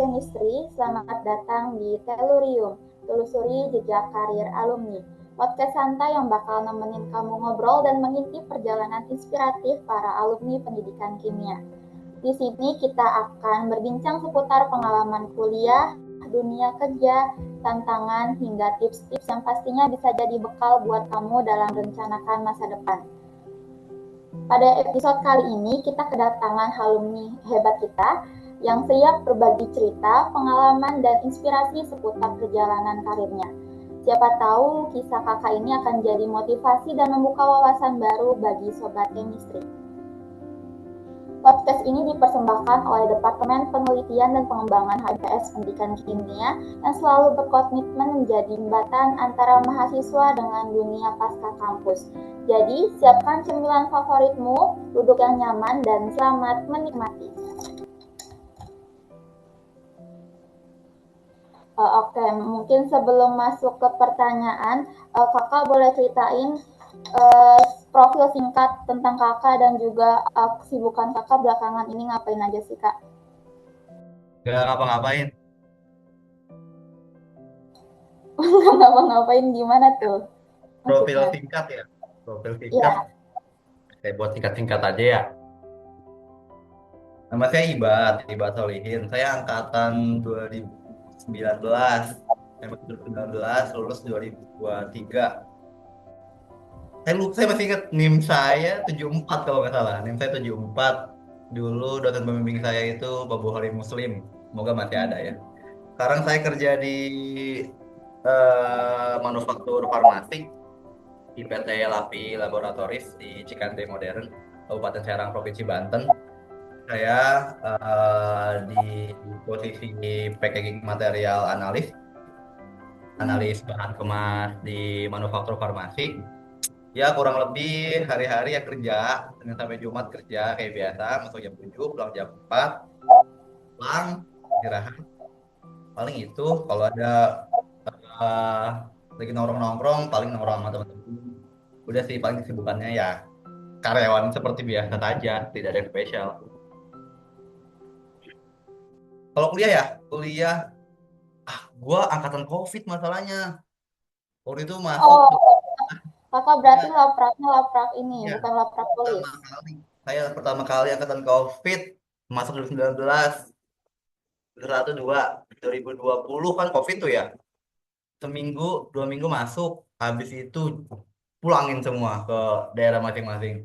Chemistry, selamat datang di Tellurium, telusuri jejak karir alumni. Podcast santai yang bakal nemenin kamu ngobrol dan mengintip perjalanan inspiratif para alumni pendidikan kimia. Di sini kita akan berbincang seputar pengalaman kuliah, dunia kerja, tantangan, hingga tips-tips yang pastinya bisa jadi bekal buat kamu dalam merencanakan masa depan. Pada episode kali ini kita kedatangan alumni hebat kita yang siap berbagi cerita, pengalaman, dan inspirasi seputar perjalanan karirnya. Siapa tahu kisah kakak ini akan jadi motivasi dan membuka wawasan baru bagi sobat chemistry. Podcast ini dipersembahkan oleh Departemen Penelitian dan Pengembangan HMPS Pendidikan Kimia yang selalu berkomitmen menjadi jembatan antara mahasiswa dengan dunia pasca kampus. Jadi, siapkan cemilan favoritmu, duduk yang nyaman, dan selamat menikmati. Oke, mungkin sebelum masuk ke pertanyaan, kakak boleh ceritain profil singkat tentang kakak dan juga kesibukan kakak belakangan ini ngapain aja sih, Kak? Gak ngapa-ngapain. Nggak ngapa-ngapain gimana tuh Profil maksudnya? singkat ya. Profil singkat. Iya. Saya buat singkat-singkat aja ya. Nama saya Ibad Solihin. Saya angkatan 2019. Saya masuk 2019, lulus 2023. Saya lupa, saya masih ingat NIM saya 74 kalau nggak salah. NIM saya 74. Dulu dosen pembimbing saya itu Pak Buhari Muslim. Semoga masih ada ya. Sekarang saya kerja di manufaktur farmasi di PT Lapi Laboratoris di Cikande Modern, Kabupaten Serang, Provinsi Banten. Saya di posisi packaging material analis, analis bahan kemas di manufaktur farmasi. Ya kurang lebih hari-hari ya kerja, Senin sampai Jumat kerja kayak biasa, masuk jam 7, pulang jam 4, pulang, istirahat. Paling itu kalau ada eh, lagi nongkrong-nongkrong, paling nongkrong sama teman-teman. Udah sih paling kesibukannya ya karyawan seperti biasa saja, tidak ada yang spesial. Kalau kuliah ya, kuliah, gua angkatan COVID masalahnya. Waktu itu masuk, Oh, kakak berarti ya, lapraknya laprak ini, ya, bukan laprak tulis. pertama kali. Saya pertama kali angkatan COVID, masuk 2019, 2021, 2020 kan COVID tuh ya. Seminggu, 2 minggu masuk, habis itu pulangin semua ke daerah masing-masing.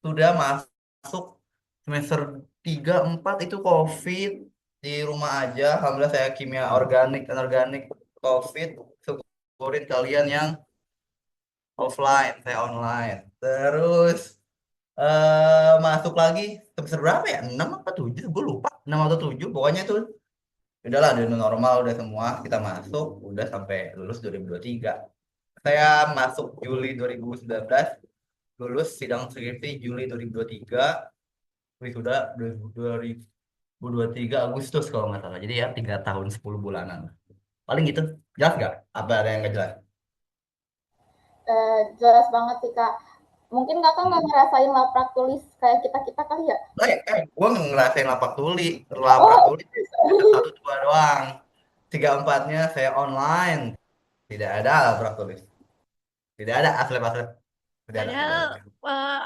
Sudah masuk semester 3 4 itu COVID di rumah aja. Alhamdulillah saya kimia organik, anorganik COVID. Syukurin kalian yang offline, saya online. Terus masuk lagi semester berapa ya? 6 apa 7? Gue lupa. 6 atau 7. Pokoknya itu udahlah udah normal udah semua kita masuk udah sampai lulus 2023. Saya masuk Juli 2019, lulus sidang skripsi Juli 2023, wisuda 2023 Agustus kalau nggak salah. Jadi ya 3 tahun 10 bulanan. Paling gitu. Jelas nggak? Apa ada yang nggak jelas? Jelas banget sih, Kak. Mungkin kakak nggak Hmm. ngerasain laprak tulis kayak kita-kita kali ya? Gue ngerasain lapak Oh, tuli satu dua doang. Tiga empatnya saya online. Tidak ada lapak tulis. Tidak ada aslep-aslep. Tidak ada, tidak Padahal ada. eh,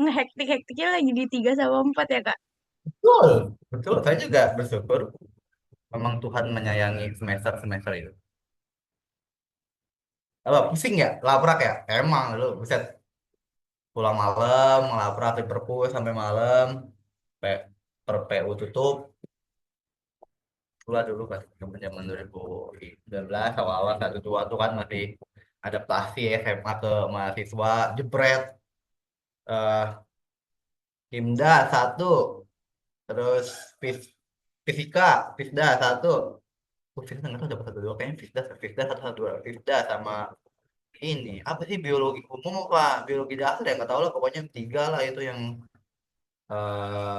ngehektik-hektiknya lagi di 3 sama 4 ya, Kak? Betul, betul. Saya juga bersyukur. Memang Tuhan menyayangi semester-semester itu. Apa, pusing ya? Labrak ya? Emang lu, buset. Pulang malam, ngelabrak di perpus sampai malam. Sampai per PU tutup. Itulah dulu pas zaman 2019, awal-awal satu tua tuh kan masih adaptasi ya, SMA ke mahasiswa. Jebret. eh Kimda satu. Terus fis- fisika, Fisda satu. Fisda nggak tahu dapat satu dua kayaknya Fisda satu satu dua Fisda sama ini apa sih biologi umum apa biologi dasar ya nggak tahu lah pokoknya tiga lah itu yang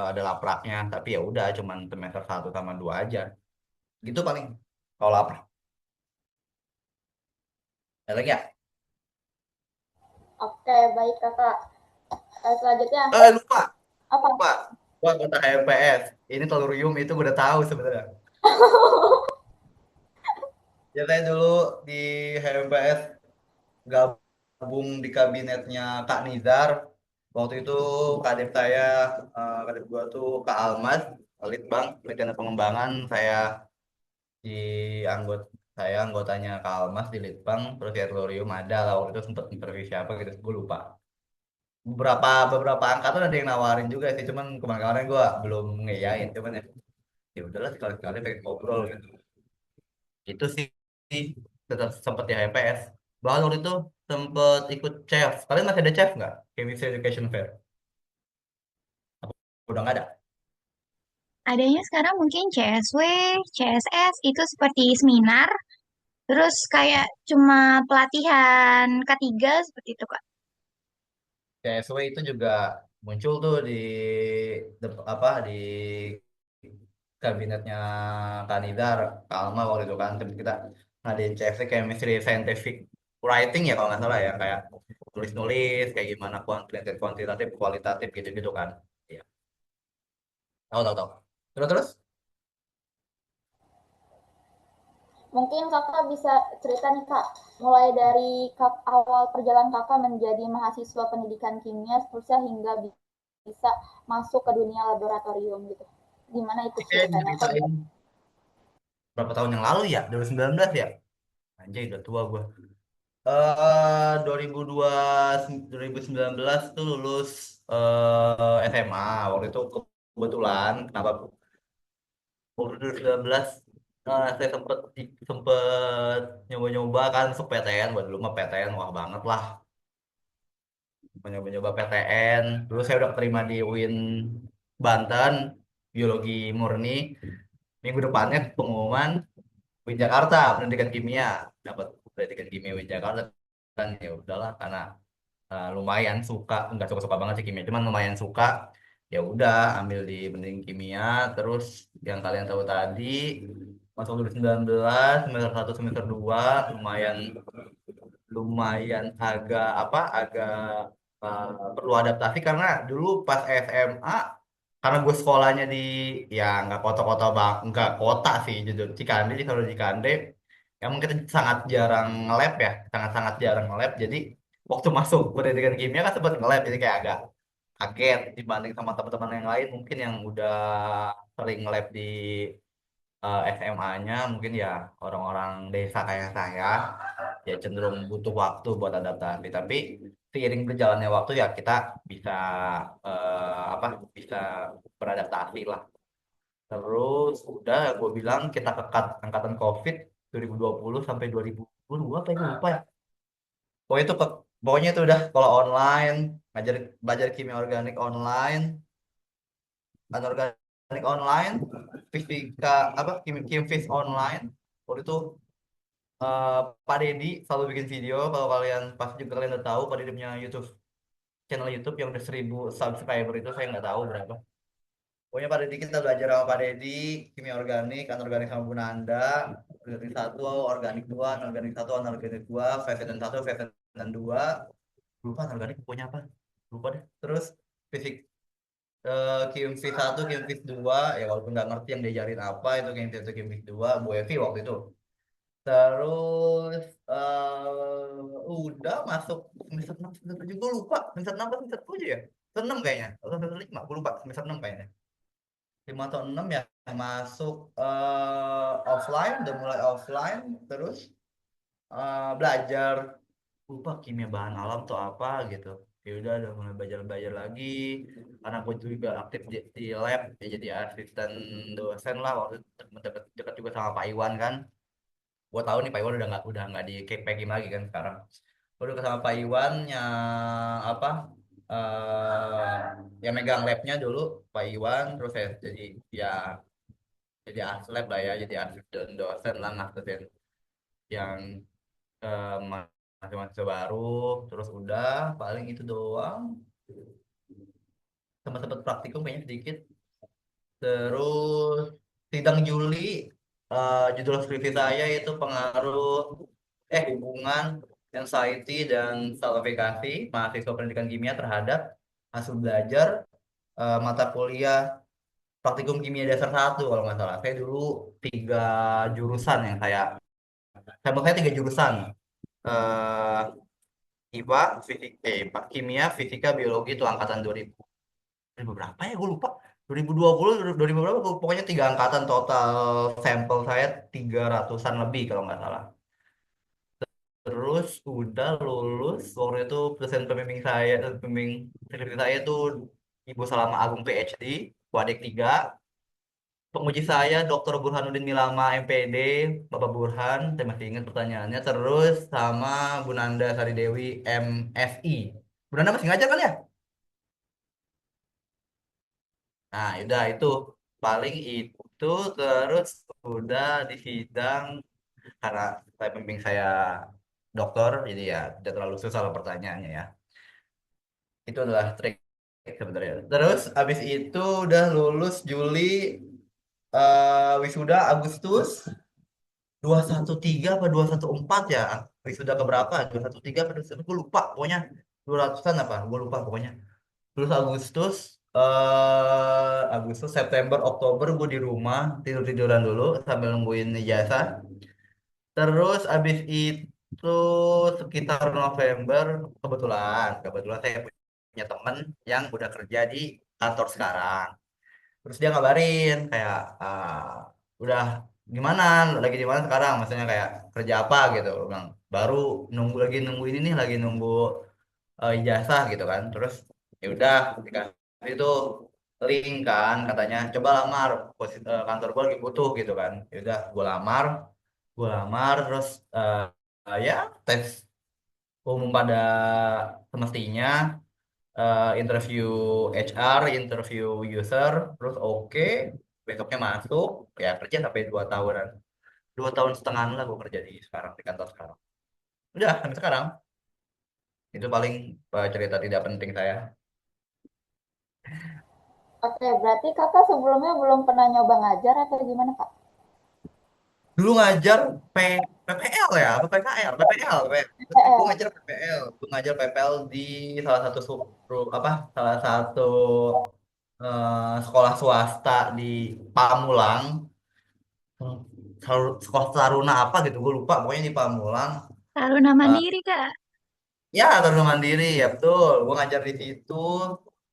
ada lapraknya tapi ya udah cuman semester satu sama dua aja gitu paling kalau laprak ada lagi ya oke, baik kakak. Selanjutnya lupa apa? lupa gua anggota HMPS ini telurium itu gue udah tahu sebenarnya Ya saya dulu di HMPS gabung di kabinetnya Kak Nizar. Waktu itu kadep saya, kadep gua tuh Kak Almas, Litbang, Litbang Pengembangan. Di anggota saya anggotanya Kak Almas di Litbang, terus di Etlorium ada lah waktu itu sempat interview siapa gitu, gue lupa. Beberapa angkatan ada yang nawarin juga sih, cuman kemarin-kemarin gue belum ngeyain, cuman ya udahlah sekali-sekali pengen ngobrol gitu. Itu sih tetap sempat di HPS. Bahkan waktu itu sempet ikut chef. Kalian masih ada chef nggak? Chemistry Education Fair. Udah nggak ada. Adanya sekarang mungkin CSW, CSS itu seperti seminar, terus kayak cuma pelatihan ketiga seperti itu Kak. CSW itu juga muncul tuh apa di kabinetnya Kanidar, Kalma waktu itu kan. Terus kita ngadain CSW Chemistry Scientific Writing ya kalau nggak salah ya, kayak tulis-nulis kayak gimana kuantitatif, kualitatif gitu-gitu kan. Iya. Tahu tahu tahu. Terus terus. Mungkin kakak bisa cerita nih kak, mulai dari awal perjalanan kakak menjadi mahasiswa pendidikan kimia, terusnya hingga bisa masuk ke dunia laboratorium gitu. Gimana itu Ini kayak ceritanya? Kok bisa? diceritain berapa tahun yang lalu ya? 2019 ya? Anjay, udah tua gue. 2002, 2019 tuh lulus SMA. Waktu itu kebetulan, kenapa? Waktu 2019 saya sempet nyoba-nyoba kan masuk PTN. Buat dulu mah PTN wah banget lah. Nyoba-nyoba PTN. Dulu saya udah terima di UIN Banten, biologi murni. Minggu depannya pengumuman UIN Jakarta pendidikan kimia, dapat pendidikan kimia UIN Jakarta. Kan ya udahlah, karena lumayan suka, nggak suka-suka banget sih kimia, cuman lumayan suka, ya udah ambil di pendidikan kimia. Terus yang kalian tahu tadi, masuk 2019 semester 1 semester 2 lumayan lumayan agak perlu adaptasi karena dulu pas SMA, karena gue sekolahnya di, ya nggak kota-kota bang, nggak kota sih, jujur Cikande, di kalau Cikande emang kita sangat jarang nge-lab ya, sangat-sangat jarang nge-lab. Jadi waktu masuk pendidikan kimia kan sempat nge-lab, jadi kayak agak kaget dibanding sama teman-teman yang lain mungkin yang udah sering nge-lab di SMA-nya. Mungkin ya orang-orang desa kayak saya ya cenderung butuh waktu buat adaptasi, tapi seiring berjalannya waktu ya kita bisa apa bisa beradaptasi lah. Terus udah gue bilang kita kekat angkatan COVID 2020 sampai 2022 apa itu lupa ya. Pokoknya itu pokoknya itu udah kalau online, ngajar belajar kimia organik online, anorganik online, fisika apa kimfis online. Waktu itu eh, Pak Deddy selalu bikin video. Kalau kalian pasti juga kalian udah tahu Pak Deddy punya YouTube, channel YouTube yang udah 1.000 subscriber, itu saya nggak tahu berapa. Pokoknya Pak Deddy kita belajar sama Pak Deddy kimia organik, anorganik sama Bu Nanda, organik satu, organik dua, anorganik satu, anorganik dua, Viveden satu, Viveden dua, lupa anorganik pokoknya apa, lupa deh. Terus fisik Kimfis satu, Kimfis dua, ya walaupun nggak ngerti yang diajarin apa itu Kimfis satu, Kimfis dua, Bu Evi waktu itu. Terus udah masuk semester 6 semester 7 gue lupa, semester 6 atau semester 7 ya, semester 6 kayaknya atau semester 5 gue lupa, semester 6 kayaknya, 5 atau 6 ya, masuk offline, udah mulai offline. Terus belajar, lupa kimia bahan alam tuh apa gitu. Ya udah mulai belajar belajar lagi karena gue juga aktif di lab ya, jadi asisten dosen lah waktu itu, dekat dekat juga sama Pak Iwan kan. Gue tahu nih Pak Iwan udah nggak di Kepekim lagi kan sekarang. Gue udah sama Pak Iwan yang apa yang megang labnya dulu Pak Iwan. Terus saya jadi aslab lah ya, jadi asisten dosen lah, ngasetin yang masih mahasiswa baru. Terus udah paling itu doang, sama sempat praktikum kayaknya sedikit. Terus sidang Juli, judul skripsi saya itu hubungan anxiety dan stratifikasi mahasiswa pendidikan kimia terhadap hasil belajar mata kuliah praktikum kimia dasar satu kalau nggak salah. Saya dulu 3 jurusan yang saya 3 jurusan. eh IPA, IPA, kimia, fisika, biologi itu angkatan 2000 berapa ya? Gue lupa. 2020, 2000 berapa? Pokoknya 3 angkatan total sampel saya 300-an lebih kalau nggak salah. Terus udah lulus waktu itu pembimbing skripsi saya tuh Ibu Salama Agung PhD, Wadek 3. Penguji saya Dr. Burhanuddin Milama MPD, Bapak Burhan, saya masih ingat pertanyaannya. Terus sama Bu Nanda Saridewi MSI. Bu Nanda masih ngajar kan ya? Nah, udah itu paling itu terus udah di sidang karena saya pembimbing saya dokter, jadi ya tidak terlalu susah lah pertanyaannya ya. Itu adalah trik sebenarnya. Terus abis itu udah lulus Juli, wisuda Agustus 213 apa 214 ya? Wisuda keberapa? 213 apa 213? Gue lupa pokoknya 200-an apa? Gue lupa pokoknya. Terus Agustus, September, Oktober gue di rumah tidur-tiduran dulu sambil nungguin ijazah. Terus abis itu sekitar November kebetulan saya punya temen yang udah kerja di kantor sekarang. Terus dia ngabarin kayak udah gimana, lagi di mana sekarang, maksudnya kayak kerja apa gitu. Gua bilang baru lagi nunggu ini nih, lagi nunggu ijazah gitu kan. Terus ya udah dikasih itu link kan, katanya coba lamar, kantor gue lagi butuh gitu kan. Ya udah gue lamar terus ya tes umum pada semestinya, interview HR, interview user, terus oke, besoknya masuk, ya kerja sampai 2 tahunan, 2 tahun setengah lah gue kerja di kantor sekarang. Udah sampai sekarang. Itu paling cerita tidak penting saya. Oke, berarti kakak sebelumnya belum pernah nyoba ngajar atau gimana kak? Dulu ngajar PPL ya, apa PKL, PPL, gue PPL. ngajar PPL, gue ngajar PPL di salah satu salah satu sekolah swasta di Pamulang. Sekolah Taruna apa gitu, gue lupa pokoknya di Pamulang. Taruna Eh, Mandiri, Kak. ya Taruna Mandiri ya betul, gue ngajar di situ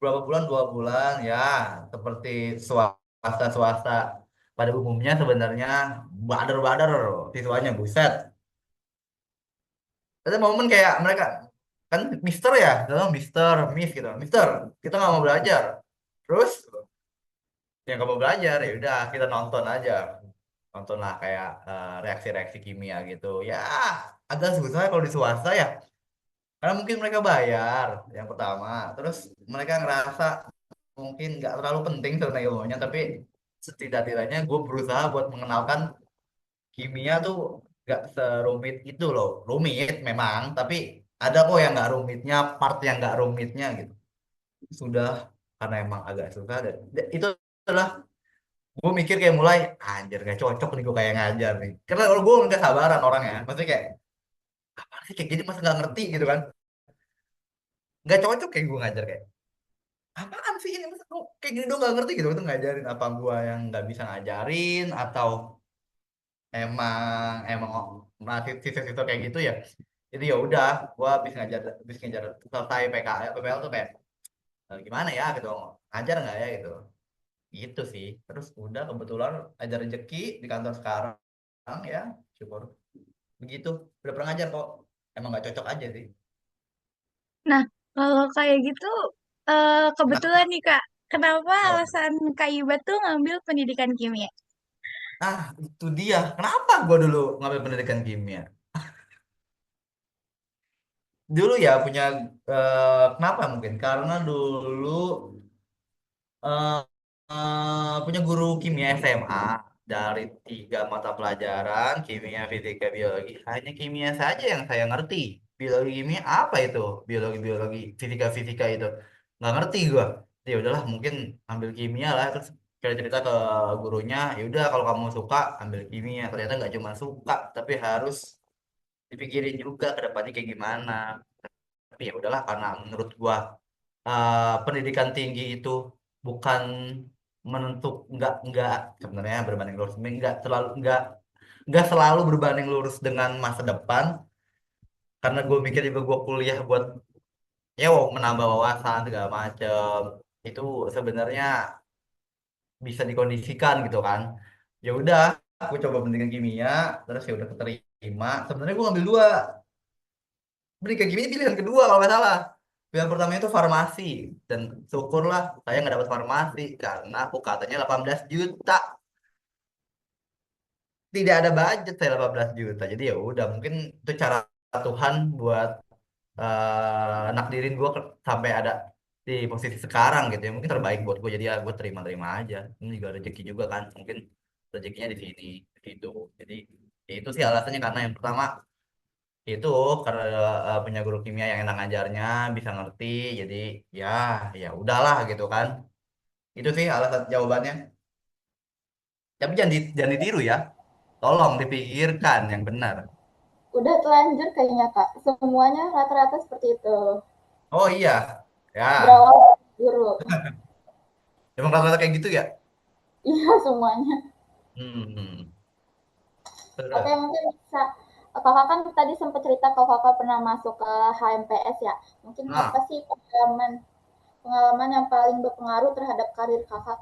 berapa bulan, 2 bulan ya, seperti swasta swasta pada umumnya sebenarnya, badar-badar siswanya, buset. Ada momen kayak mereka kan Mister ya, dalam Mister, Miss gitu, Mister kita nggak mau belajar, terus yang nggak mau belajar ya udah kita nonton aja, nonton lah kayak reaksi-reaksi kimia gitu ya. Agak susah kalau di swasta ya, karena mungkin mereka bayar yang pertama, terus mereka ngerasa mungkin nggak terlalu penting sebenarnya ilmunya, tapi setidak-tidaknya gue berusaha buat mengenalkan kimia tuh nggak serumit itu loh. Rumit memang, tapi ada kok yang nggak rumitnya, part yang nggak rumitnya gitu. Sudah, karena emang agak susah itu adalah gue mikir kayak mulai anjir gak cocok nih gue kayak ngajar nih, karena kalau gue nggak sabaran orangnya, maksudnya kayak apa sih kayak gini masa nggak ngerti gitu kan, nggak cocok kayak gue ngajar, kayak apaan sih ini, masa kok kayak gini dong nggak ngerti gitu. Itu ngajarin apa gue yang nggak bisa ngajarin, atau emang masih sisa-sisa kayak gitu ya. Jadi ya udah, gua habis ngajar selesai PPL tuh kayak gimana ya gitu, ngajar nggak ya gitu, gitu sih. Terus udah kebetulan ada rezeki di kantor sekarang ya, syukur begitu. Udah pernah ngajar kok, emang nggak cocok aja sih. Nah, kalau kayak gitu, kebetulan Kenapa? nih, Kak. Kenapa Kenapa? alasan Kak Iba tuh ngambil pendidikan kimia? Ah, itu dia kenapa gua dulu ngambil pendidikan kimia. Dulu ya punya kenapa, mungkin karena dulu eh, punya guru kimia SMA. Dari 3 mata pelajaran, kimia, fisika, biologi, hanya kimia saja yang saya ngerti. Biologi, kimia apa itu? Biologi, fisika, fisika itu nggak ngerti gua. Ya udahlah, mungkin ambil kimia lah. Terus kayak cerita ke gurunya, ya udah kalau kamu suka ambil kimia. Ternyata nggak cuma suka, tapi harus dipikirin juga ke depannya kayak gimana. Tapi ya udahlah, karena menurut gua pendidikan tinggi itu bukan menentuk nggak sebenarnya berbanding lurus, nggak selalu berbanding lurus dengan masa depan, karena gue mikir juga gue kuliah buat ya menambah wawasan segala macem. Itu sebenarnya bisa dikondisikan gitu kan. Ya udah, aku coba pendidikan kimia, terus ya udah keterima. Sebenarnya gue ngambil dua. Pendidikan kimia pilihan kedua kalau nggak salah. Pilihan pertama itu farmasi, dan syukurlah saya nggak dapat farmasi karena aku katanya 18 juta. Tidak ada budget saya 18 juta. Jadi ya udah, mungkin itu cara Tuhan buat nakdirin gue sampai ada di posisi sekarang gitu ya, mungkin terbaik buat gue, jadi ya gue terima-terima aja. Ini juga rezeki juga kan, mungkin rezekinya di sini, di situ. Jadi ya itu sih alasannya, karena yang pertama itu karena punya guru kimia yang enak ngajarnya, bisa ngerti, jadi ya ya udahlah gitu kan. Itu sih alasan jawabannya. Tapi jangan ditiru ya, tolong dipikirkan yang benar. Udah telanjur kayaknya Kak. Semuanya rata-rata seperti itu. Oh iya, ya, Berawal dari guru. emang rata-rata kayak gitu ya. Iya semuanya. Hmm, Oke, terus. mungkin bisa. Kakak kan tadi sempat cerita kalau kakak pernah masuk ke HMPS ya. Mungkin apa Nah, sih pengalaman pengalaman yang paling berpengaruh terhadap karir kakak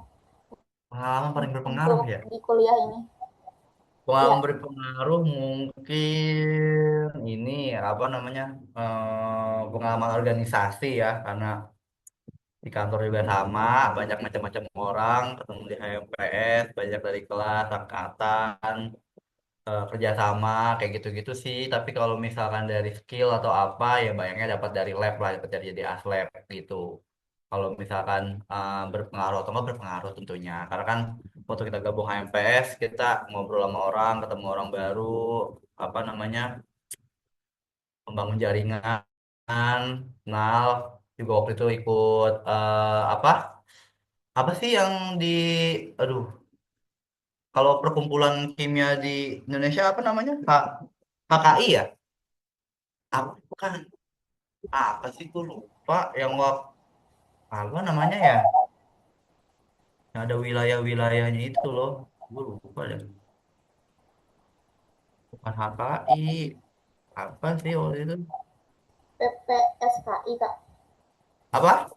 pengalaman paling berpengaruh untuk ya. di kuliah ini? Pengalaman Iya. berpengaruh mungkin ini apa namanya, pengalaman organisasi ya, karena di kantor juga sama, banyak macam-macam orang, ketemu di HMPS, banyak dari kelas, angkatan, kerjasama kayak gitu-gitu sih. Tapi kalau misalkan dari skill atau apa ya banyaknya dapat dari lab lah, dapat dari jadi aslab gitu. Kalau misalkan berpengaruh atau nggak berpengaruh tentunya, karena kan waktu kita gabung HMPS kita ngobrol sama orang, ketemu orang baru, apa namanya, membangun jaringan, kenal. Juga waktu itu ikut apa sih yang di, aduh, kalau perkumpulan kimia di Indonesia apa namanya, KKI ya, apa bukan, apa sih gue lupa, yang waktu apa namanya ya, yang ada wilayah-wilayahnya itu loh, gue lupa deh. Bukan HKI, apa sih waktu itu, PPSKI Kak. apa,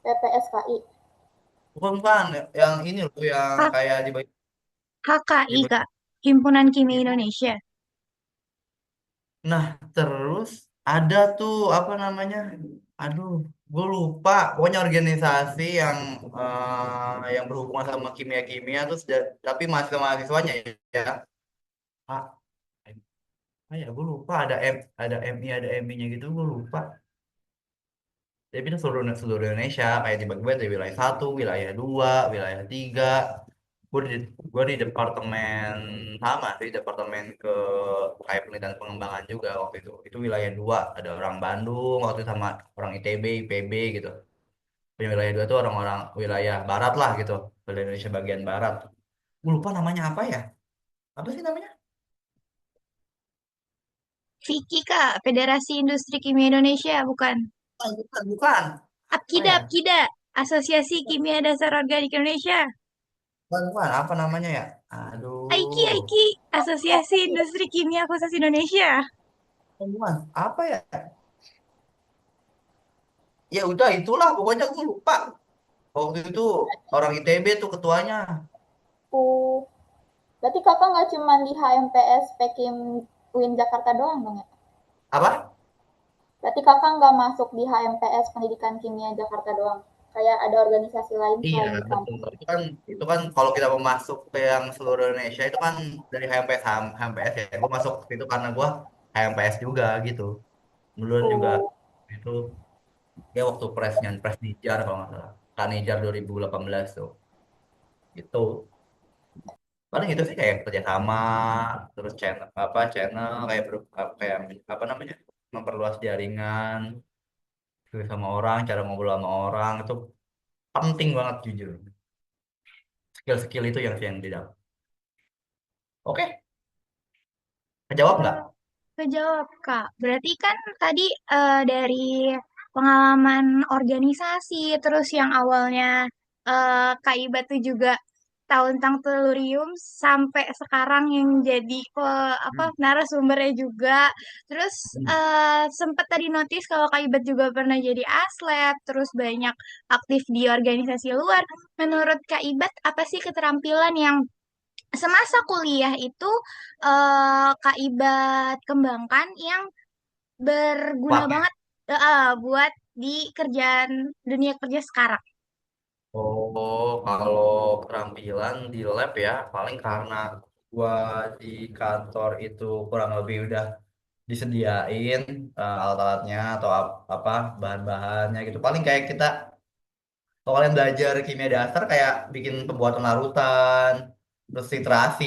PPSKI. bukan yang ini loh, yang H- kayak HKI, dibagi. Kak. Himpunan Kimia Indonesia. Nah, terus ada tuh apa namanya, aduh, gue lupa, pokoknya organisasi yang berhubungan sama kimia-kimia, terus tapi mahasiswa-mahasiswanya ya, ah, ya gue lupa, ada MI, ada MI-nya gitu, gue lupa. Tapi itu seluruh Indonesia, kayak dibagi-bagi dari wilayah satu, wilayah dua, wilayah tiga. Gue di departemen, sama sih, departemen kayak penelitian pengembangan juga waktu itu. Itu wilayah dua, ada orang Bandung waktu itu sama orang ITB, IPB gitu. Punya wilayah dua tuh orang-orang wilayah barat lah gitu, wilayah Indonesia bagian barat. Gue lupa namanya apa ya? Apa sih namanya? FIKI, Kak. Federasi Industri Kimia Indonesia, bukan? Bukan, bukan. Apa APKIDA, ya? APKIDA. Asosiasi Kimia Dasar Organik Indonesia. Bukan, bukan. Apa namanya ya? AIKI, Aduh. AIKI. Asosiasi Industri Kimia Khusus Indonesia. Bukan. Apa ya? Ya udah itulah, pokoknya gue lupa. Waktu itu orang ITB tuh ketuanya. Oh, berarti kakak nggak cuma di HMPS Pekim UIN Jakarta doang dong ya? Apa? Berarti kakak nggak masuk di HMPS Pendidikan Kimia Jakarta doang? Kayak ada organisasi lain Iya, selain di betul. kampus? Itu kan kalau kita mau masuk ke yang seluruh Indonesia itu kan dari HMPS, HMPS ya. Gue masuk ke itu karena gue HMPS juga gitu. Duluan juga Oh, itu ya waktu pres Nijar kalau nggak salah. Kanijar 2018 tuh. Itu paling itu sih kayak kerjasama, terus channel kayak kayak apa namanya, memperluas jaringan, terus sama orang, cara ngobrol sama orang itu penting banget jujur. Skill-skill itu yang didapat. Oke, kejawab nggak? Oh, kejawab, Kak. Berarti kan tadi dari pengalaman organisasi, terus yang awalnya Kak Iba tuh juga tahu tentang tellurium sampai sekarang yang jadi apa Hmm. narasumbernya juga. Terus Hmm. sempat tadi notice kalau Kak Ibat juga pernah jadi aslep, terus banyak aktif di organisasi luar. Menurut Kak Ibat, apa sih keterampilan yang semasa kuliah itu Kak Ibat kembangkan yang berguna Pakai. banget buat di kerjaan dunia kerja sekarang? Oh, kalau keterampilan di lab ya, paling karena gua di kantor itu kurang lebih udah disediain alat-alatnya atau apa bahan-bahannya gitu. Paling kayak kita kalau kalian belajar kimia dasar kayak bikin pembuatan larutan, terus titrasi,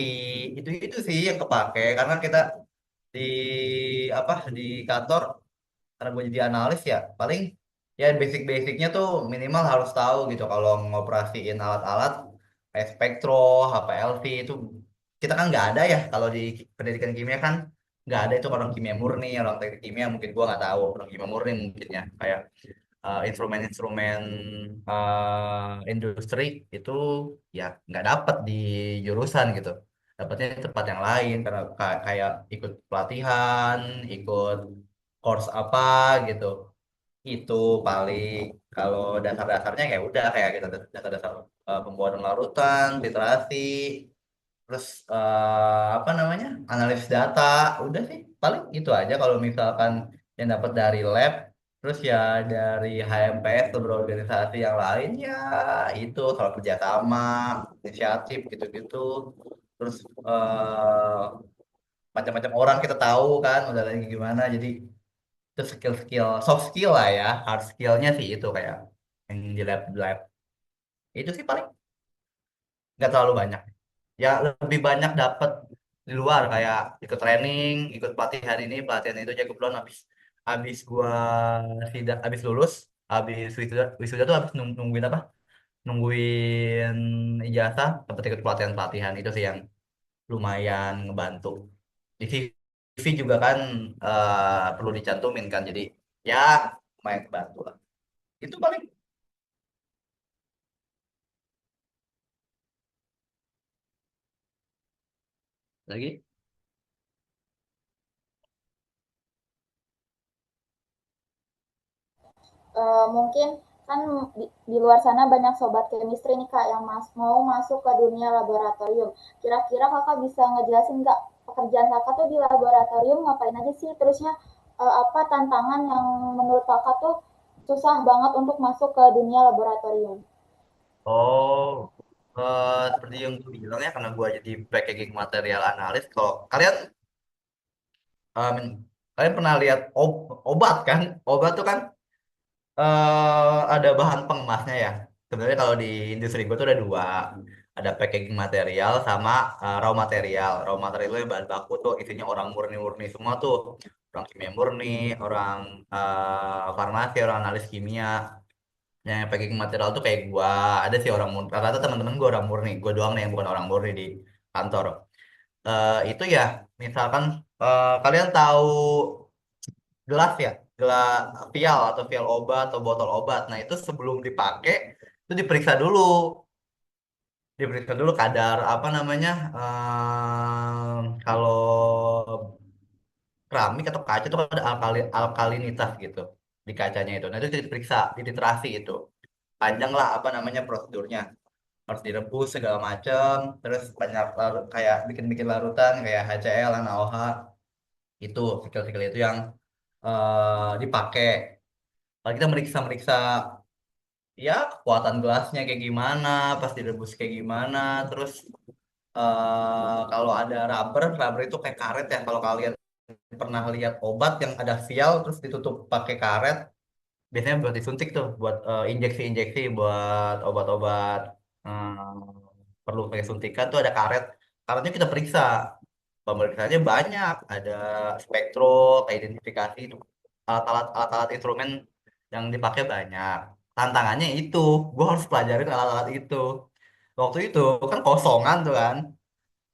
itu sih yang kepake karena kita di apa di kantor karena gue jadi analis ya paling ya basic-basicnya tuh minimal harus tahu gitu kalau ngoperasiin alat-alat kayak spektro, HPLC itu kita kan nggak ada ya kalau di pendidikan kimia kan nggak ada itu orang kimia murni orang teknik kimia mungkin gua nggak tahu orang kimia murni mungkin ya kayak instrumen-instrumen industri itu ya nggak dapat di jurusan gitu dapatnya di tempat yang lain karena kayak ikut pelatihan ikut course apa gitu itu paling kalau dasar-dasarnya ya udah kayak kita dasar-dasar pembuatan larutan literasi terus apa namanya analis data udah sih paling itu aja kalau misalkan yang dapat dari lab terus ya dari HMPS atau berorganisasi yang lain ya itu soal kerjasama inisiatif gitu-gitu terus macam-macam orang kita tahu kan udah lagi gimana jadi itu skill-skill soft skill lah ya hard skillnya sih itu kayak yang di lab itu sih paling nggak terlalu banyak ya lebih banyak dapat di luar kayak ikut training ikut pelatihan ini pelatihan itu aja kebetulan habis gua tidak habis lulus habis wisuda tuh habis nungguin apa nungguin ijazah sempat ikut pelatihan pelatihan itu sih yang lumayan ngebantu di CV juga kan perlu dicantumin kan jadi ya lumayan bantu lah itu paling lagi. Mungkin kan di luar sana banyak sobat chemistry nih kak yang mau masuk ke dunia laboratorium. Kira-kira kakak bisa ngejelasin nggak pekerjaan kakak tuh di laboratorium ngapain aja sih? Terusnya apa tantangan yang menurut kakak tuh susah banget untuk masuk ke dunia laboratorium? Oh, seperti yang gue bilang ya, karena gue jadi packaging material analis. Kalau kalian, em, kalian pernah lihat obat kan? Obat tuh kan ada bahan pengemasnya ya. Sebenarnya kalau di industri gue tuh ada dua, ada packaging material sama raw material. Raw material itu yang bahan baku tuh isinya orang murni-murni semua tuh, orang kimia murni, orang farmasi, orang analis kimia. Yang packaging material tuh kayak gua ada sih orang murni rata-rata teman-teman gua orang murni gua doang nih yang bukan orang murni di kantor. Itu ya misalkan kalian tahu gelas ya gelas vial atau vial obat atau botol obat nah itu sebelum dipakai itu diperiksa dulu kadar apa namanya kalau keramik atau kaca itu ada alkalinitas gitu di kacanya itu nah itu diperiksa dititrasi itu panjang lah apa namanya prosedurnya harus direbus segala macam terus banyak kayak bikin-bikin larutan kayak HCl, NaOH itu sikel-sikel itu yang dipakai kalau kita meriksa-meriksa ya kekuatan gelasnya kayak gimana pas direbus kayak gimana terus kalau ada rubber itu kayak karet ya kalau kalian pernah lihat obat yang ada vial terus ditutup pakai karet biasanya buat disuntik tuh buat injeksi-injeksi buat obat-obat perlu pakai suntikan tuh ada karetnya kita periksa pemeriksaannya banyak ada spektro identifikasi itu alat-alat instrumen yang dipakai banyak tantangannya itu gue harus pelajarin alat-alat itu waktu itu kan kosongan tuh kan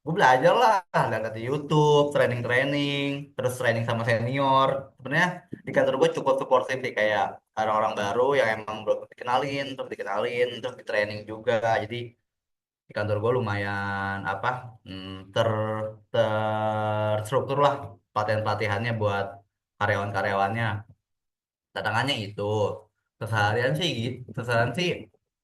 gue belajar lah, lihat di YouTube, training-training, terus training sama senior. Sebenarnya di kantor gue cukup suportif sih, kayak orang-orang baru yang emang belum terus di training juga. Jadi di kantor gue lumayan apa, ter terstruktur lah pelatihan-pelatihannya buat karyawan-karyawannya. Tantangannya itu keseharian sih gitu,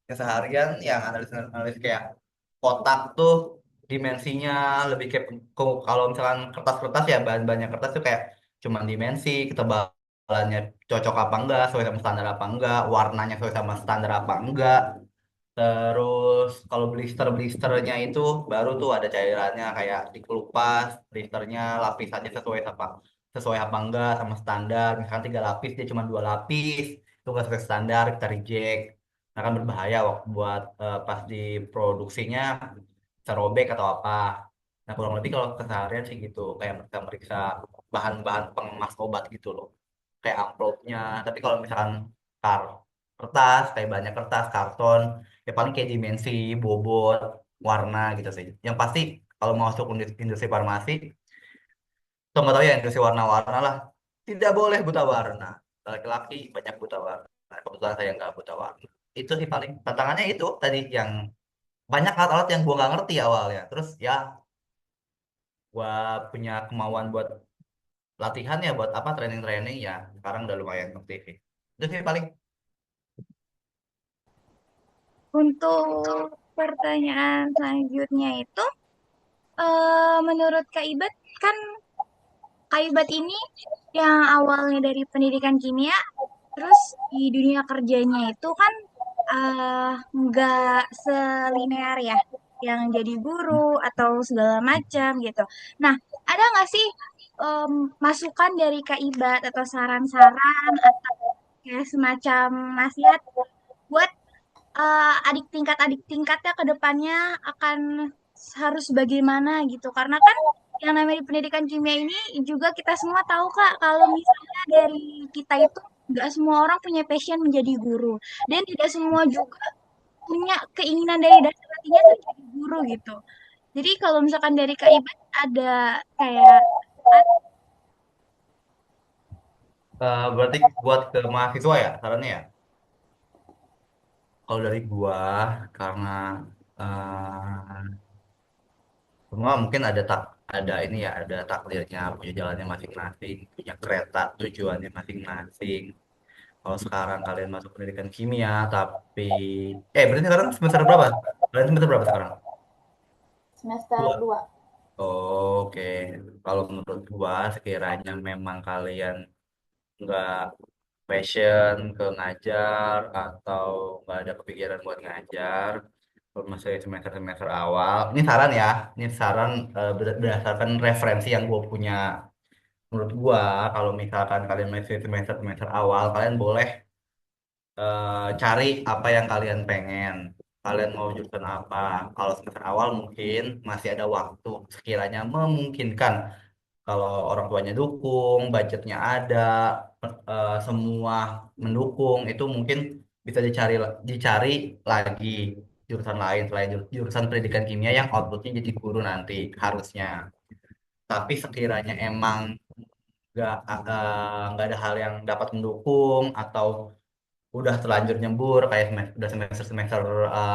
keseharian yang analis kayak kotak tuh dimensinya lebih kayak kalau misalkan kertas-kertas ya, bahan-bahannya kertas tuh kayak cuman dimensi ketebalannya cocok apa enggak, sesuai sama standar apa enggak, warnanya sesuai sama standar apa enggak. Terus kalau blisternya itu baru tuh ada cairannya kayak dikelupas, blisternya lapisannya sesuai apa enggak sama standar. Misalkan 3 lapis dia cuma 2 lapis, itu nggak sesuai standar kita reject. Nah kan berbahaya waktu buat pas di produksinya bisa robek atau apa. Nah kurang lebih kalau keseharian sih gitu, kayak mereka meriksa bahan-bahan pengemas obat gitu loh, kayak amplopnya. Tapi kalau misalkan kar kertas, kayak banyak kertas karton, ya paling kayak dimensi, bobot, warna gitu sih. Yang pasti kalau mau masuk industri farmasi, atau nggak tahu ya, industri warna-warna lah, tidak boleh buta warna. Laki-laki banyak buta warna. Nah, kebetulan saya nggak buta warna. Itu sih paling tantangannya itu tadi, yang banyak alat-alat yang gua nggak ngerti awalnya. Terus ya gua punya kemauan buat latihan ya, buat apa, training-training ya. Sekarang udah lumayan ngerti sih. Itu sih paling. Untuk pertanyaan selanjutnya itu, menurut Kak Ibet, kan Kak Ibet ini yang awalnya dari pendidikan kimia, terus di dunia kerjanya itu kan nggak selinear ya, yang jadi guru atau segala macam gitu. Nah, ada nggak sih em, masukan dari Kak Ibet atau saran-saran atau kayak semacam nasihat buat adik tingkatnya ke depannya akan harus bagaimana gitu, karena kan yang namanya di pendidikan kimia ini juga kita semua tahu Kak, kalau misalnya dari kita itu nggak semua orang punya passion menjadi guru, dan tidak semua juga punya keinginan dari dasar hatinya tuh jadi guru gitu. Jadi kalau misalkan dari Kak Ibat ada kayak Berarti buat ke mahasiswa ya sarannya ya. Kalau dari gua, karena eh, semua mungkin ada ini ya, ada takdirnya, punya jalannya masing-masing, punya kereta tujuannya masing-masing. Kalau sekarang kalian masuk pendidikan kimia, tapi berarti sekarang semester berapa? Kalian semester berapa sekarang? Semester Dua. 2. Oke, kalau menurut gua sekiranya memang kalian nggak passion ke ngajar, atau nggak ada kepikiran buat ngajar, kalau masih semester-semester awal, ini saran ya, ini saran berdasarkan referensi yang gue punya. Menurut gua, kalau misalkan kalian masih semester-semester awal, kalian boleh cari apa yang kalian pengen. Kalian mau jurusan apa? Kalau semester awal mungkin masih ada waktu, sekiranya memungkinkan. Kalau orang tuanya dukung, budgetnya ada, semua mendukung, itu mungkin bisa dicari lagi jurusan lain selain jurusan pendidikan kimia yang outputnya jadi guru nanti harusnya. Tapi sekiranya emang nggak ada hal yang dapat mendukung, atau udah terlanjur nyembur kayak udah semester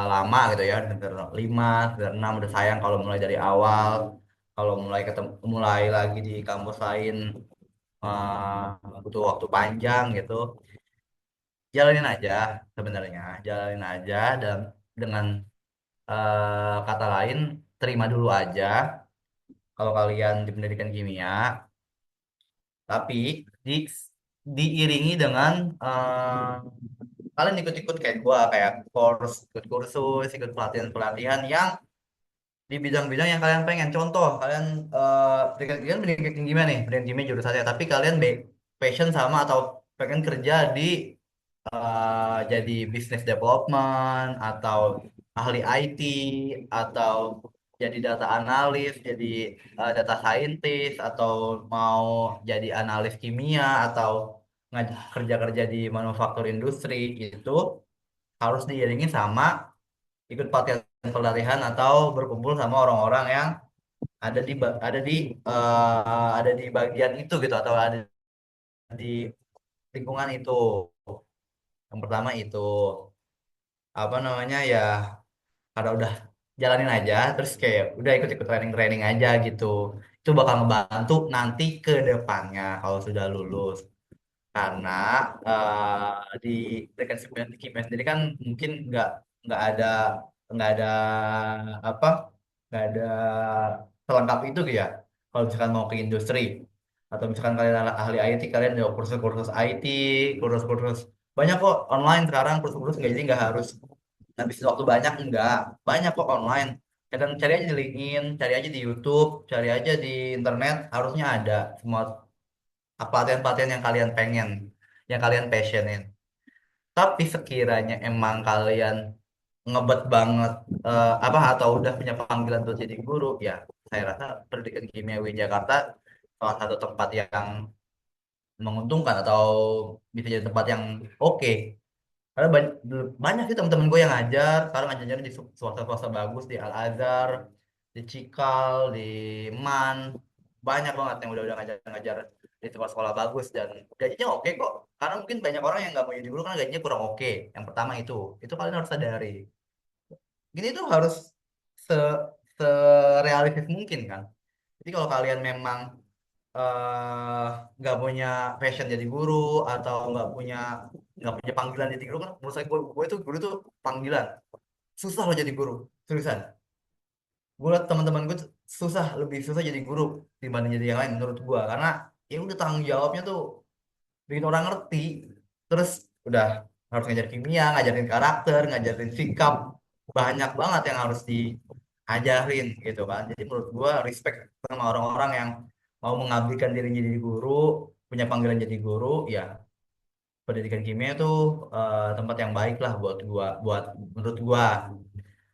lama gitu ya, semester 5, semester 6, udah sayang kalau mulai dari awal. Kalau mulai lagi di kampus lain butuh waktu panjang gitu, jalanin aja. Sebenarnya jalanin aja, dan dengan kata lain, terima dulu aja kalau kalian di pendidikan kimia. Tapi di diiringi dengan kalian ikut-ikut kayak gua, kayak ikut kursus, ikut pelatihan-pelatihan yang di bidang-bidang yang kalian pengen. Contoh, kalian pendidikan kimia nih, pendidikan kimia jurusannya, tapi kalian passion sama atau pengen kerja di jadi business development, atau ahli IT, atau jadi data analis, jadi data scientist, atau mau jadi analis kimia, atau kerja-kerja di manufaktur industri, itu harus diiringi sama ikut pelatihan-pelatihan atau berkumpul sama orang-orang yang ada di bagian itu gitu atau ada di lingkungan itu. Yang pertama itu apa namanya ya, karena udah jalanin aja terus kayak udah ikut-ikut training-training aja gitu. Itu bakal ngebantu nanti ke depannya kalau sudah lulus. Karena di teknik kimia sendiri kan mungkin nggak ada nggak ada apa nggak ada selengkap itu ya. Kalau misalkan mau ke industri atau misalkan kalian ahli IT, kalian ada kursus-kursus IT, kursus-kursus banyak kok online sekarang, kursus-kursus nggak, jadi nggak harus ngabisin waktu banyak, enggak banyak kok online. Kadang cari aja di LinkedIn, cari aja di YouTube, cari aja di internet, harusnya ada semua pelatihan-pelatihan yang kalian pengen, yang kalian passionin. Tapi sekiranya emang kalian ngebet banget atau udah punya panggilan untuk jadi guru, ya saya rasa pendidikan kimiawi Jakarta salah satu tempat yang menguntungkan atau bisa jadi tempat yang oke. Karena banyak sih teman-teman gue yang ngajar, sekarang ngajarnya di swasta-swasta bagus, di Al-Azhar, di Cikal, di MAN, banyak banget yang udah ngajar-ngajar di sekolah-sekolah bagus dan gajinya oke kok. Karena mungkin banyak orang yang nggak mau jadi guru karena gajinya kurang oke. Yang pertama itu kalian harus sadari. Gini tuh harus se serealistis mungkin kan. Jadi kalau kalian memang eh, nggak punya passion jadi guru atau nggak punya panggilan jadi guru, kan menurut saya gue itu guru tuh panggilan, susah loh jadi guru, seriusan. Gue liat teman-teman gue tuh lebih susah jadi guru dibanding jadi yang lain menurut gue, karena ya udah tanggung jawabnya tuh bikin orang ngerti. Terus udah harus ngajar kimia, ngajarin karakter, ngajarin sikap, banyak banget yang harus diajarin gitu kan. Jadi menurut gua respect sama orang-orang yang mau mengabdikan dirinya jadi guru, punya panggilan jadi guru, ya pendidikan kimia itu tempat yang baik lah buat menurut gua.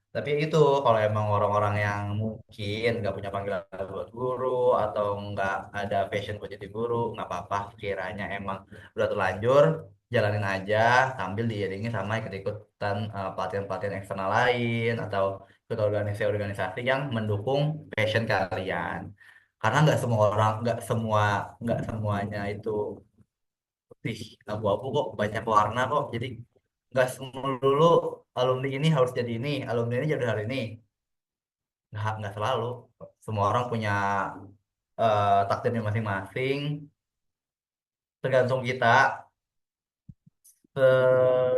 Tapi itu kalau emang orang-orang yang mungkin nggak punya panggilan buat guru atau nggak ada passion buat jadi guru, nggak apa-apa. Kiranya emang udah terlanjur, jalanin aja sambil diiringi sama ikut-ikutan pelatihan-pelatihan eksternal lain atau ikut organisasi-organisasi yang mendukung passion kalian. Karena nggak semuanya itu putih abu-abu kok, banyak warna kok. Jadi nggak dulu alumni ini harus jadi ini, alumni ini jadi hari ini, nggak selalu. Semua orang punya takdirnya masing-masing, tergantung kita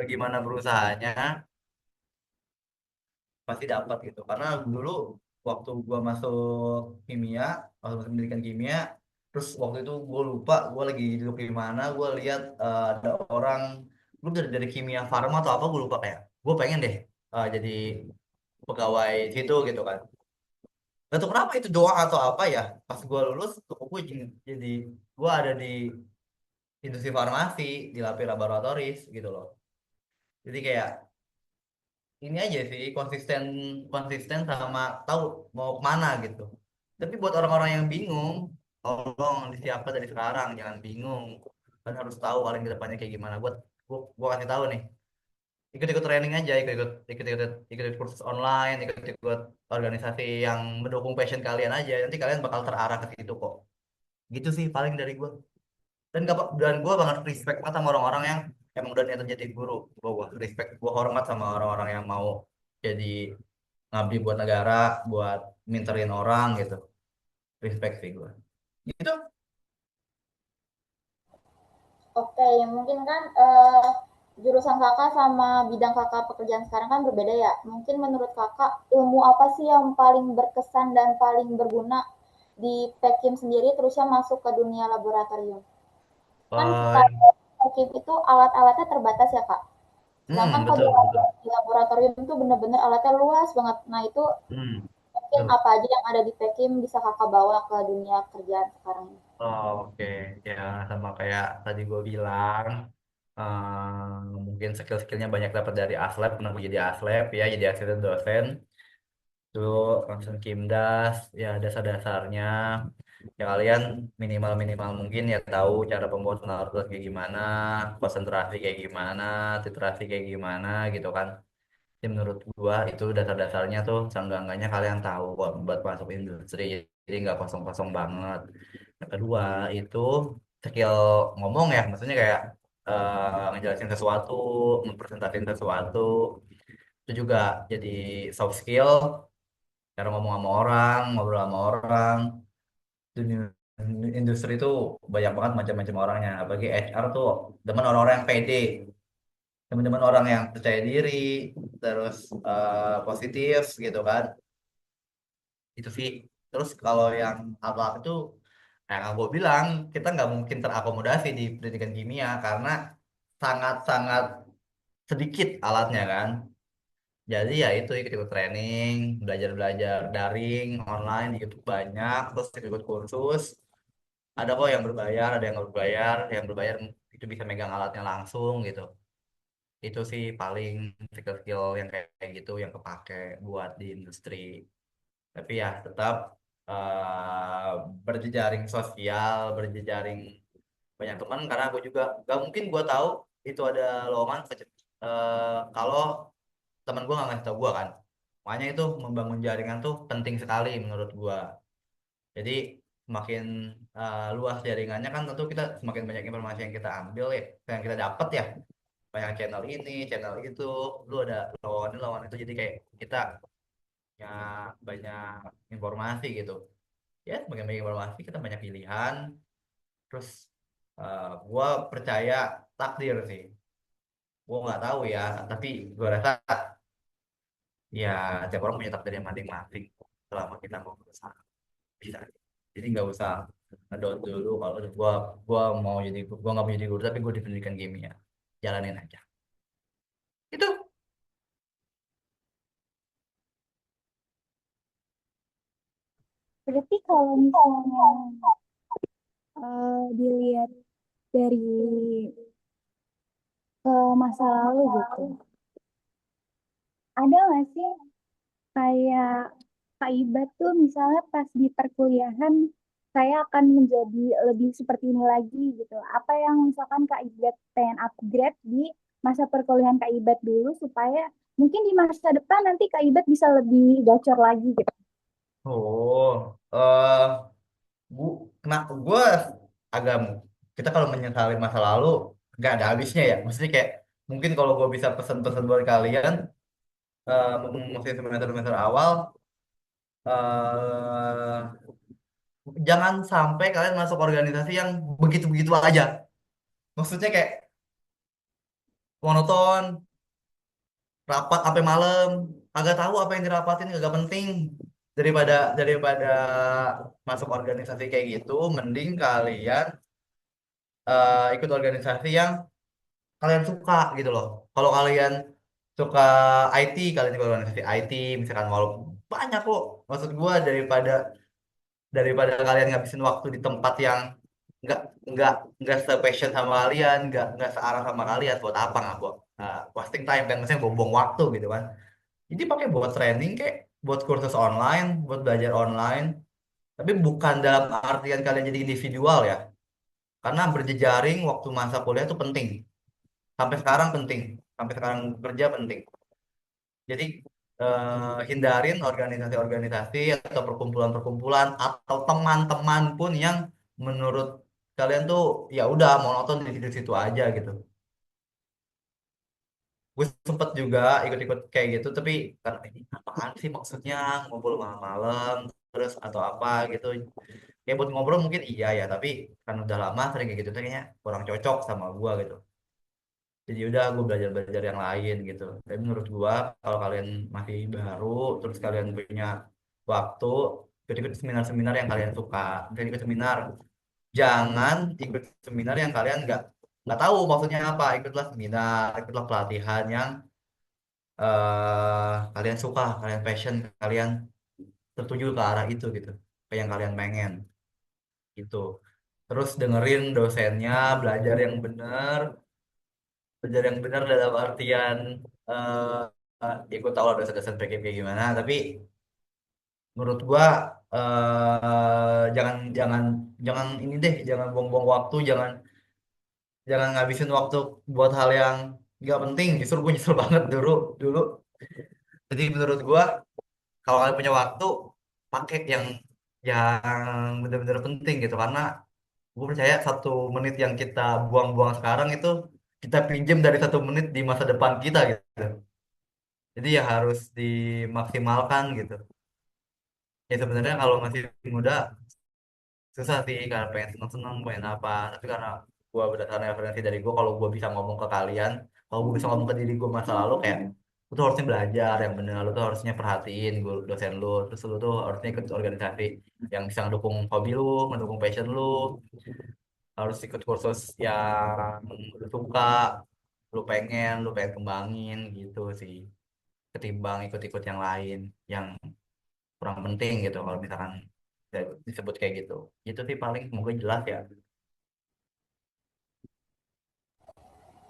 gimana berusahanya, pasti dapat gitu. Karena dulu waktu gua masuk kimia, waktu masuk pendidikan kimia, terus waktu itu gue lupa gue lagi duduk di mana, gue lihat ada orang, gue dari kimia farma atau apa gue lupa, kayak gue pengen deh jadi pegawai situ gitu kan. Gak tau kenapa itu doang atau apa ya. Pas gue lulus, gue jadi gue ada di industri farmasi, di laboratoris gitu loh. Jadi kayak ini aja sih, konsisten konsisten sama tahu mau kemana gitu. Tapi buat orang-orang yang bingung, tolong disiapkan dari sekarang, jangan bingung. Kan harus tahu paling ke depannya kayak gimana. Gua kasih tahu nih. Ikut-ikut training aja, ikut-ikut kursus online, ikut-ikut organisasi yang mendukung passion kalian aja. Nanti kalian bakal terarah ke situ kok. Gitu sih paling dari gue. Dan gue banget respect banget sama orang-orang yang emang udah niat jadi guru. Gue respect, gue hormat sama orang-orang yang mau jadi ngabdi buat negara, buat minterin orang gitu. Respect sih gue. Gitu. Oke, mungkin kan jurusan kakak sama bidang kakak pekerjaan sekarang kan berbeda ya. Mungkin menurut kakak ilmu apa sih yang paling berkesan dan paling berguna di Pekim sendiri terusnya masuk ke dunia laboratorium? Kan Eh, kalau Pekim itu alat-alatnya terbatas ya kak. Sedangkan kalau betul, betul. di laboratorium itu benar-benar alatnya luas banget. Nah itu Hmm, mungkin betul. apa aja yang ada di Pekim bisa kakak bawa ke dunia kerjaan sekarang ini? Oh, oke. Ya, sama kayak tadi gue bilang, mungkin skill-skillnya banyak dapat dari Aslab, pernah gue jadi Aslab ya, jadi asisten dosen. Itu langsung Kimdas, ya dasar-dasarnya. Ya kalian minimal-minimal mungkin ya tahu cara pembuatan artwork kayak gimana, konsentrasi kayak gimana, titrasi kayak gimana gitu kan. Jadi menurut gua itu dasar-dasarnya tuh seenggak-enggaknya kalian tahu buat masuk industri. jadi nggak kosong-kosong banget. Yang kedua itu skill ngomong ya, maksudnya kayak ngejelasin sesuatu, mempresentasiin sesuatu, itu juga jadi soft skill, cara ngomong sama orang, ngobrol sama orang. Dunia industri itu banyak banget macam-macam orangnya, apalagi HR tuh teman orang-orang yang pede, teman-teman orang yang percaya diri, terus positif gitu kan. Itu sih. Terus kalau yang apa itu, yang aku bilang, kita nggak mungkin terakomodasi di pendidikan kimia karena sangat-sangat sedikit alatnya kan. Jadi ya itu ikut-ikut training, belajar-belajar daring, online, di YouTube banyak, terus ikut kursus. Ada kok yang berbayar, ada yang nggak berbayar. Yang berbayar itu bisa megang alatnya langsung gitu. Itu sih paling skill-skill yang kayak gitu yang kepake buat di industri. Tapi ya tetap eh, berjejaring sosial, berjejaring banyak teman karena aku juga gak mungkin gue tahu itu ada lowongan kalau teman gue nggak ngasih tau gue kan. Makanya itu membangun jaringan tuh penting sekali menurut gue. Jadi semakin luas jaringannya kan tentu kita semakin banyak informasi yang kita ambil ya, yang kita dapat ya. Banyak channel ini, channel itu, lu ada lawan ini, lawan itu. Jadi kayak kita punya banyak informasi gitu. Ya, semakin banyak informasi kita banyak pilihan. Terus gua percaya takdir sih. Gua nggak tahu ya, tapi gua rasa ya tiap orang punya takdir yang masing-masing. Selama kita mau berusaha bisa. Jadi nggak usah ngedown dulu kalau gua mau jadi gua nggak mau jadi guru tapi gua di pendidikan kimia. Jalanin aja. Itu. Berarti kalau misalnya dilihat dari masa lalu gitu, ada nggak sih kayak Kak Iba tuh misalnya pas di perkuliahan saya akan menjadi lebih seperti ini lagi gitu. Apa yang misalkan Kak Iba pengen upgrade di masa perkuliahan Kak Iba dulu supaya mungkin di masa depan nanti Kak Iba bisa lebih gacor lagi gitu. Oh, bu, gue agak kita kalau menyesali masa lalu nggak ada habisnya ya. Maksudnya kayak mungkin kalau gue bisa pesan-pesan buat kalian, masih semester-semester awal, eh jangan sampai kalian masuk organisasi yang begitu-begitu aja. Maksudnya kayak monoton, rapat sampai malam, agak tahu apa yang dirapatin agak penting daripada masuk organisasi kayak gitu. Mending kalian ikut organisasi yang kalian suka gitu loh. Kalau kalian suka IT, kalian ikut organisasi IT, misalkan walaupun banyak kok. Maksud gua daripada kalian ngabisin waktu di tempat yang nggak nggak nggak se-passion sama kalian, nggak searah sama kalian, buat apa nggak buat wasting time kan, maksudnya buang-buang waktu gitu kan. Jadi pakai buat training kayak buat kursus online, buat belajar online, tapi bukan dalam artian kalian jadi individual ya. Karena berjejaring waktu masa kuliah itu penting. Sampai sekarang penting. Sampai sekarang kerja penting. Jadi hindarin organisasi-organisasi atau perkumpulan-perkumpulan atau teman-teman pun yang menurut kalian tuh ya udah monoton di situ-situ aja gitu. Gue sempet juga ikut-ikut kayak gitu, tapi karena ini apaan sih maksudnya ngobrol malam-malam terus atau apa gitu. Kayak buat ngobrol mungkin iya ya, tapi kan udah lama sering kayak gitu tuh kayaknya kurang cocok sama gua gitu. Jadi udah gue belajar-belajar yang lain gitu. Tapi menurut gua kalau kalian masih baru terus kalian punya waktu, ikut-ikut seminar-seminar yang kalian suka. Dan ikut seminar, jangan ikut seminar yang kalian nggak tahu maksudnya apa. Ikutlah seminar, ikutlah pelatihan yang kalian suka, kalian passion, kalian tertuju ke arah itu gitu, ke yang kalian pengen gitu. Terus dengerin dosennya, belajar yang benar dalam artian eh ikut tahu lah dosen-dosen PKP kayak gimana. Tapi menurut gua jangan jangan jangan ini deh, jangan buang-buang waktu, jangan jangan ngabisin waktu buat hal yang nggak penting. Justru gue nyesel banget dulu dulu. Jadi menurut gua kalau kalian punya waktu pakai yang yang benar-benar penting gitu, karena gue percaya 1 menit yang kita buang-buang sekarang itu kita pinjam dari 1 menit di masa depan kita gitu. Jadi ya harus dimaksimalkan gitu. Ya sebenarnya kalau masih muda susah sih, karena pengen seneng-seneng pengen apa, tapi karena gua berdasarkan referensi dari gua, kalau gua bisa ngomong ke kalian, kalau gua bisa ngomong ke diri gua masa lalu, kayak lu tuh harusnya belajar yang benar, lu tuh harusnya perhatiin guru dosen lu, terus lu tuh harusnya ikut organisasi yang bisa ngedukung hobi lu, ngedukung passion lu, harus ikut kursus yang lu suka, lu pengen kembangin gitu sih, ketimbang ikut-ikut yang lain yang kurang penting gitu, kalau misalkan disebut kayak gitu. Itu sih paling, semoga jelas ya.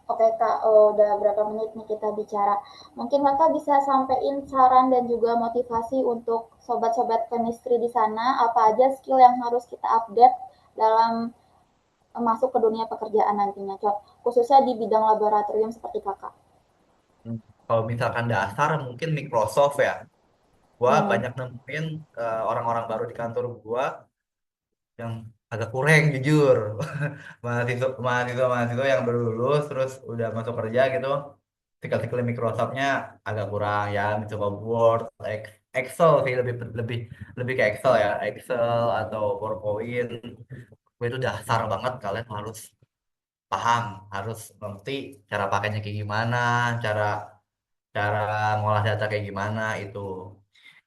Oke Kak, udah berapa menit nih kita bicara. Mungkin Kakak bisa sampaikan saran dan juga motivasi untuk sobat-sobat chemistry di sana, apa aja skill yang harus kita update dalam masuk ke dunia pekerjaan nantinya, khususnya di bidang laboratorium seperti Kakak. Hmm. Kalau misalkan dasar mungkin Microsoft ya. Gua Hmm. banyak nemuin orang-orang baru di kantor gua yang agak kurang jujur. Mahasiswa yang baru lulus terus udah masuk kerja gitu. Skill-skill Microsoft-nya agak kurang ya, mencoba Word, Excel sih, lebih lebih lebih ke Excel ya, Excel atau PowerPoint. Itu dasar banget, kalian harus paham, harus ngerti cara pakainya kayak gimana, cara cara ngolah data kayak gimana itu.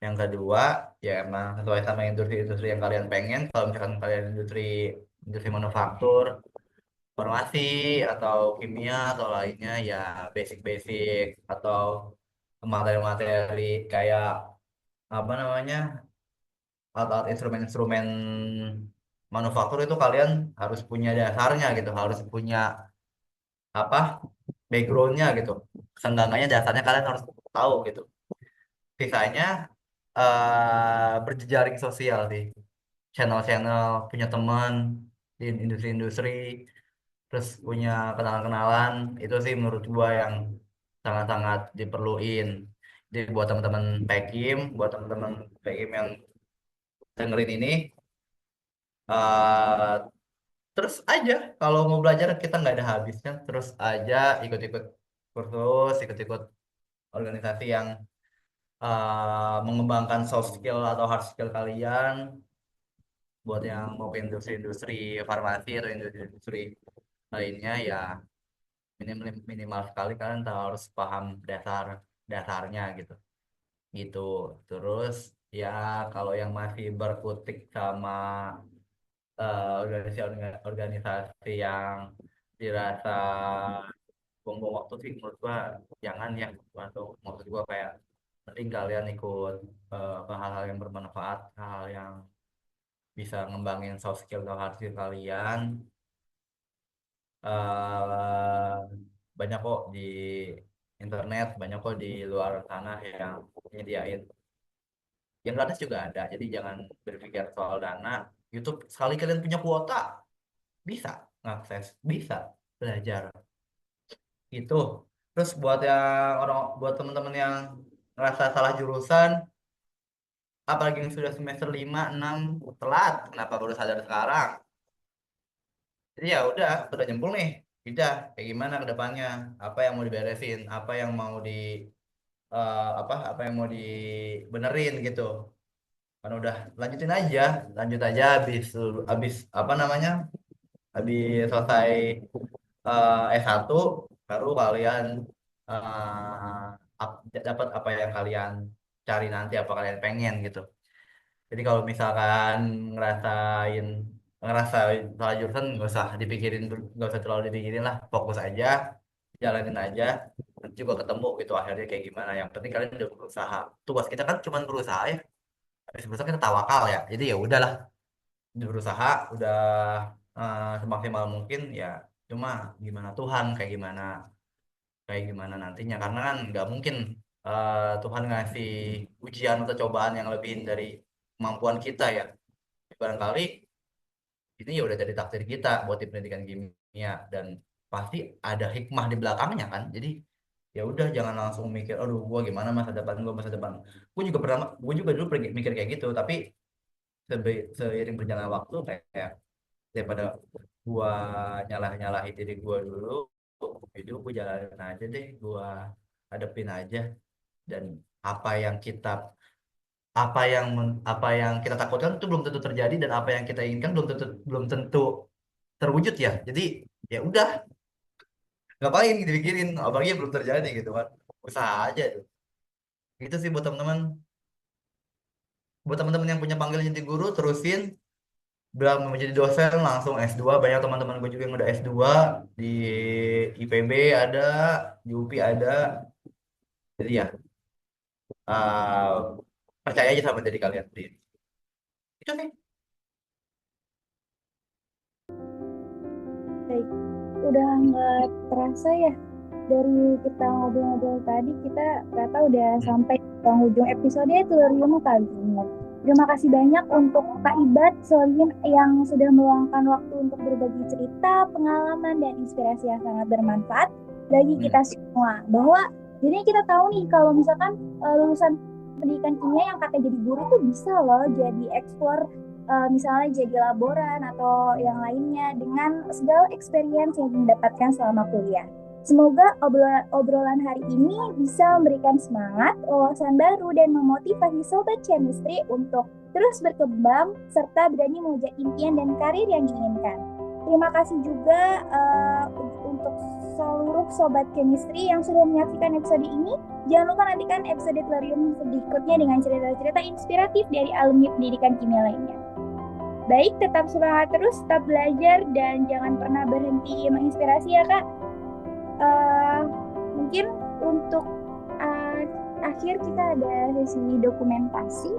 Yang kedua, ya emang sesuai sama industri-industri yang kalian pengen. Kalau misalkan kalian industri industri manufaktur, farmasi atau kimia atau lainnya, ya basic-basic atau materi-materi kayak apa namanya, alat-alat instrumen-instrumen manufaktur itu kalian harus punya dasarnya gitu, harus punya apa, backgroundnya gitu. Seenggaknya dasarnya kalian harus tahu gitu. Sisanya berjejaring sosial sih, channel-channel, punya teman di industri-industri, terus punya kenalan-kenalan, itu sih menurut gua yang sangat-sangat diperluin. Jadi buat teman-teman PKIM yang dengerin ini, eh, terus aja kalau mau belajar kita nggak ada habisnya, terus aja ikut-ikut kursus, ikut-ikut organisasi yang mengembangkan soft skill atau hard skill kalian. Buat yang mau ke industri-industri farmasi atau industri-industri lainnya, ya minimal minimal sekali kalian tahu, harus paham dasarnya gitu gitu. Terus ya kalau yang masih berkutik sama organisasi yang dirasa buang-buang waktu sih, menurut gua jangan ya. Atau maksud gua kayak penting kalian ikut ke hal-hal yang bermanfaat, hal yang bisa ngembangin soft skill atau hard skill kalian. eh Banyak kok di internet, banyak kok di luar sana yang nyediain, yang gratis juga ada. Jadi jangan berpikir soal dana. YouTube sekali kalian punya kuota bisa ngakses, bisa belajar gitu. Terus buat teman-teman yang ngerasa salah jurusan, apalagi yang sudah semester 5 6 telat, kenapa baru sadar sekarang? Jadi ya udah nyembul nih, udah kayak gimana ke depannya, apa yang mau diberesin, apa yang mau dibenerin gitu. Kan udah lanjut aja habis apa namanya, habis selesai S1, baru kalian eh, dapat apa yang kalian cari nanti, apa kalian pengen gitu. Jadi kalau misalkan ngerasain ngerasain salah jurusan, nggak usah terlalu dipikirin lah, fokus aja, jalanin aja, nanti juga ketemu gitu akhirnya kayak gimana. Yang penting kalian udah berusaha. Tugas kita kan cuma berusaha ya, habis berusaha kita tawakal ya. Jadi ya udahlah, udah berusaha, udah semaksimal mungkin ya. Cuma gimana Tuhan, kayak gimana nantinya, karena kan nggak mungkin Tuhan ngasih ujian atau cobaan yang lebih dari kemampuan kita ya. Barangkali ini ya udah jadi takdir kita buat di pendidikan kimia, dan pasti ada hikmah di belakangnya kan. Jadi ya udah, jangan langsung mikir aduh gua gimana masa depan, gua gue juga dulu mikir kayak gitu, tapi seiring berjalan waktu kayak daripada gua nyalahin diri gua dulu, itu gua jalanin aja deh, gua hadepin aja. Dan apa yang kita apa yang kita takutkan itu belum tentu terjadi, dan apa yang kita inginkan belum tentu terwujud ya. Jadi ya udah, ngapain dipikirin apalagi yang belum terjadi gitu kan. Usaha aja tuh. Itu sih buat teman-teman yang punya panggilan jadi guru, terusin. Bilang mau menjadi dosen langsung S2. Banyak teman-teman gue juga yang udah S2 di IPB ada, di UPI ada. Jadi ya, uh, percaya aja sama diri kalian sendiri. Itu sih. Baik, udah nggak terasa ya dari kita ngobrol-ngobrol tadi, kita ternyata udah sampai di penghujung episode Telurium kali ini. Terima kasih banyak untuk Kak Ibat Solin yang sudah meluangkan waktu untuk berbagi cerita, pengalaman, dan inspirasi yang sangat bermanfaat bagi kita semua. Bahwa jadi kita tahu nih kalau misalkan lulusan pendidikan kimia yang katanya jadi guru tuh bisa loh jadi explore, misalnya jadi laboran atau yang lainnya dengan segala experience yang didapatkan selama kuliah. Semoga obrolan hari ini bisa memberikan semangat, wawasan baru, dan memotivasi Sobat Chemistry untuk terus berkembang serta berani mewujud impian dan karir yang diinginkan. Terima kasih juga untuk seluruh Sobat Chemistry yang sudah menyaksikan episode ini. Jangan lupa nantikan episode Telurium berikutnya dengan cerita-cerita inspiratif dari alumni pendidikan kimia lainnya. Baik, tetap semangat terus, tetap belajar, dan jangan pernah berhenti menginspirasi ya Kak. Mungkin untuk akhir kita ada sesi dokumentasi.